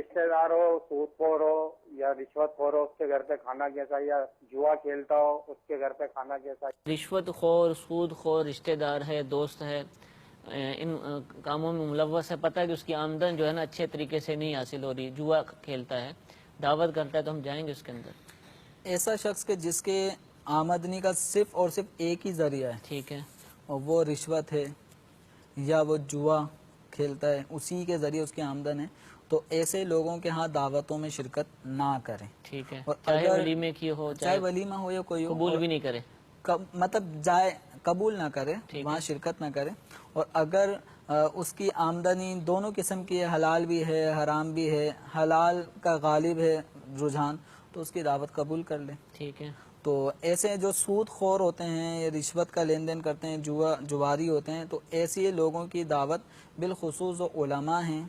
رشتہ دار ہو سود خور ہو یا رشوت خور ہو اس کے گھر پہ کھانا کیسا ہے، یا جوا کھیلتا ہو اس کے گھر پہ کھانا کیسا ہے؟ رشوت خور، سود خور، رشتہ دار ہے، دوست ہے، ان کاموں میں ملوث ہے، پتہ ہے کہ اس کی آمدن جو ہے نا اچھے طریقے سے نہیں حاصل ہو رہی، جوا کھیلتا ہے، دعوت کرتا ہے، تو ہم جائیں گے اس کے اندر؟ ایسا شخص کہ جس کے آمدنی کا صرف اور صرف ایک ہی ذریعہ ہے ٹھیک ہے، اور وہ رشوت ہے یا وہ جوا کھیلتا ہے، اسی کے ذریعے اس کی آمدن ہے، تو ایسے لوگوں کے ہاں دعوتوں میں شرکت نہ کریں. ٹھیک ہے، اور چاہے اگر ولیمے کی ہو چاہے ولیمہ ہو یا کوئی ہو، قبول اور بھی نہیں کرے. مطلب جائے قبول نہ کرے، ٹھیک وہاں ہے، شرکت نہ کرے. اور اگر اس کی آمدنی دونوں قسم کی ہے، حلال بھی ہے حرام بھی ہے، حلال کا غالب ہے رجحان، تو اس کی دعوت قبول کر لے. ٹھیک ہے، تو ایسے جو سود خور ہوتے ہیں، رشوت کا لین دین کرتے ہیں، جواری ہوتے ہیں، تو ایسے لوگوں کی دعوت بالخصوص جو علماء ہیں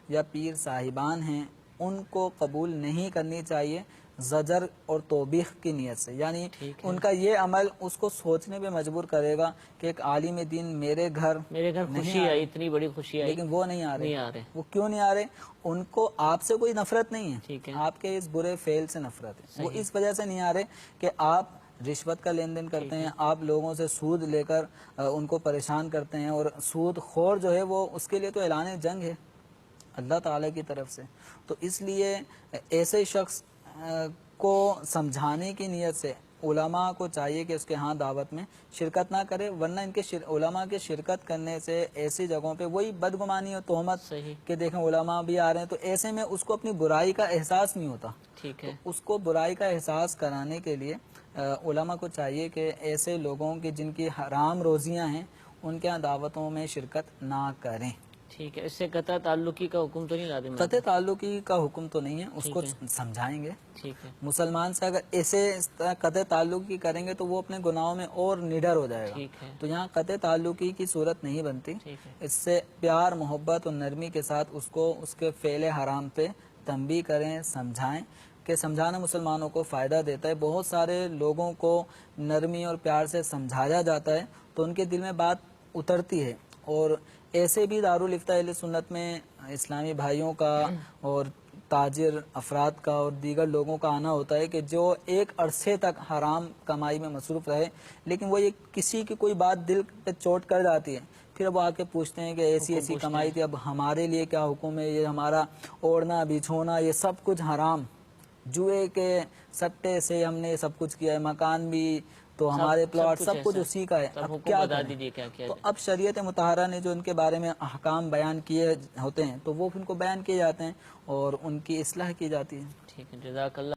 یا پیر صاحبان ہیں ان کو قبول نہیں کرنی چاہیے، زجر اور توبیخ کی نیت سے. یعنی ٹھیک ہے. ان کا یہ عمل اس کو سوچنے پہ مجبور کرے گا کہ ایک عالم دین میرے گھر نہیں خوشی آ آئی، رہے، اتنی بڑی خوشی آئی، لیکن وہ نہیں آ رہے. وہ کیوں نہیں آ رہے؟ ان کو آپ سے کوئی نفرت نہیں ہے، ٹھیک ہے، آپ کے اس برے فعل سے نفرت ہے. وہ صحیح. اس وجہ سے نہیں آ رہے کہ آپ رشوت کا لین دین کرتے ہیں، آپ لوگوں سے سود لے کر ان کو پریشان کرتے ہیں، اور سود خور جو ہے وہ اس کے لیے تو اعلان جنگ ہے اللہ تعالیٰ کی طرف سے. تو اس لیے ایسے شخص کو سمجھانے کی نیت سے علماء کو چاہیے کہ اس کے ہاں دعوت میں شرکت نہ کرے، ورنہ ان کے علماء کے شرکت کرنے سے ایسی جگہوں پہ وہی بدگمانی اور تہمت کہ دیکھیں علماء بھی آ رہے ہیں، تو ایسے میں اس کو اپنی برائی کا احساس نہیں ہوتا. ٹھیک تو ہے، اس کو برائی کا احساس کرانے کے لیے علماء کو چاہیے کہ ایسے لوگوں کی جن کی حرام روزیاں ہیں ان کے ہاں دعوتوں میں شرکت نہ کریں. ٹھیک ہے. اس سے قطع تعلقی کا حکم تو نہیں لازم؟ قطع تعلقی کا حکم تو نہیں ہے، اس کو سمجھائیں گے. ٹھیک ہے، مسلمان سے اگر ایسے قطع تعلقی کریں گے تو وہ اپنے گناہوں میں اور نڈر ہو جائے گا. ٹھیک ہے، تو یہاں قطع تعلقی کی صورت نہیں بنتی. ٹھیک ہے، اس سے پیار محبت اور نرمی کے ساتھ اس کو اس کے فعل حرام پہ تنبیہ کریں، سمجھائیں کہ سمجھانا مسلمانوں کو فائدہ دیتا ہے. بہت سارے لوگوں کو نرمی اور پیار سے سمجھایا جاتا ہے تو ان کے دل میں بات اترتی ہے. اور ایسے بھی دارالفتہ اہل سنت میں اسلامی بھائیوں کا اور تاجر افراد کا اور دیگر لوگوں کا آنا ہوتا ہے کہ جو ایک عرصے تک حرام کمائی میں مصروف رہے، لیکن وہ یہ کسی کی کوئی بات دل پہ چوٹ کر جاتی ہے، پھر وہ آ کے پوچھتے ہیں کہ ایسی کمائی تھی، اب ہمارے لیے کیا حکم ہے؟ یہ ہمارا اوڑھنا بچھونا یہ سب کچھ حرام، جوئے کے سٹے سے ہم نے سب کچھ کیا ہے، مکان بھی تو ہمارے پلاٹ سب کچھ اسی کا ہے، اب کیا کریں؟ تو اب شریعت مطہرہ نے جو ان کے بارے میں احکام بیان کیے ہوتے ہیں تو وہ ان کو بیان کیے جاتے ہیں اور ان کی اصلاح کی جاتی ہے. ٹھیک ہے، جزاک اللہ.